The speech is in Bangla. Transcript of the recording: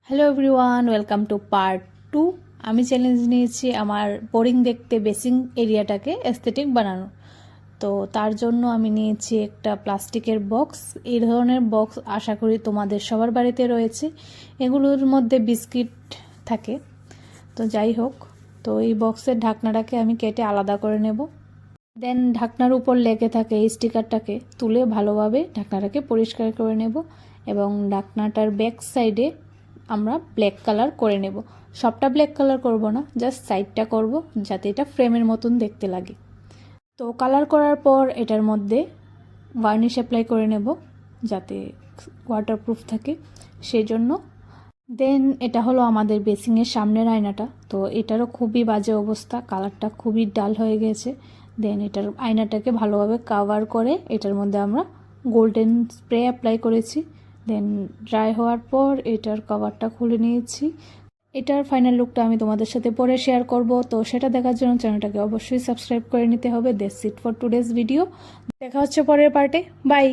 Hello everyone, welcome to part 2। আমি চ্যালেঞ্জ নিয়েছি আমার বোরিং দেখতে বেসিং এরিয়াটাকে এস্থেটিক বানানো। তো তার জন্য আমি নিয়েছি একটা প্লাস্টিকের বক্স। এই ধরনের বক্স আশা করি তোমাদের সবার বাড়িতে রয়েছে। এগুলোর মধ্যে বিস্কিট থাকে। তো যাই হোক, তো এই বক্সের ঢাকনাটাকে আমি কেটে আলাদা করে নেব। দেন ঢাকনার উপর লেগে থাকে এই স্টিকারটাকে তুলে ভালোভাবে ঢাকনাটাকে পরিষ্কার করে নেব এবং ঢাকনাটার ব্যাক সাইডে আমরা ব্ল্যাক কালার করে নেব। সবটা ব্ল্যাক কালার করব না, জাস্ট সাইডটা করব যাতে এটা ফ্রেমের মতন দেখতে লাগে। তো কালার করার পর এটার মধ্যে ভার্নিশ অ্যাপ্লাই করে নেব যাতে ওয়াটারপ্রুফ থাকে সেই জন্য। দেন এটা হলো আমাদের বেসিংয়ের সামনের আয়নাটা। তো এটারও খুবই বাজে অবস্থা, কালারটা খুবই ডাল হয়ে গেছে। দেন এটার আয়নাটাকে ভালোভাবে কাভার করে এটার মধ্যে আমরা গোল্ডেন স্প্রে অ্যাপ্লাই করেছি। দেন ড্রাই হওয়ার পর এটার কভারটা খুলে নিয়েছি। এটার ফাইনাল লুকটা আমি তোমাদের সাথে পরে শেয়ার করব। তো সেটা দেখার জন্য চ্যানেলটাকে অবশ্যই সাবস্ক্রাইব করে নিতে হবে। That's it for today's video. দেখা হচ্ছে পরের পার্টে। বাই।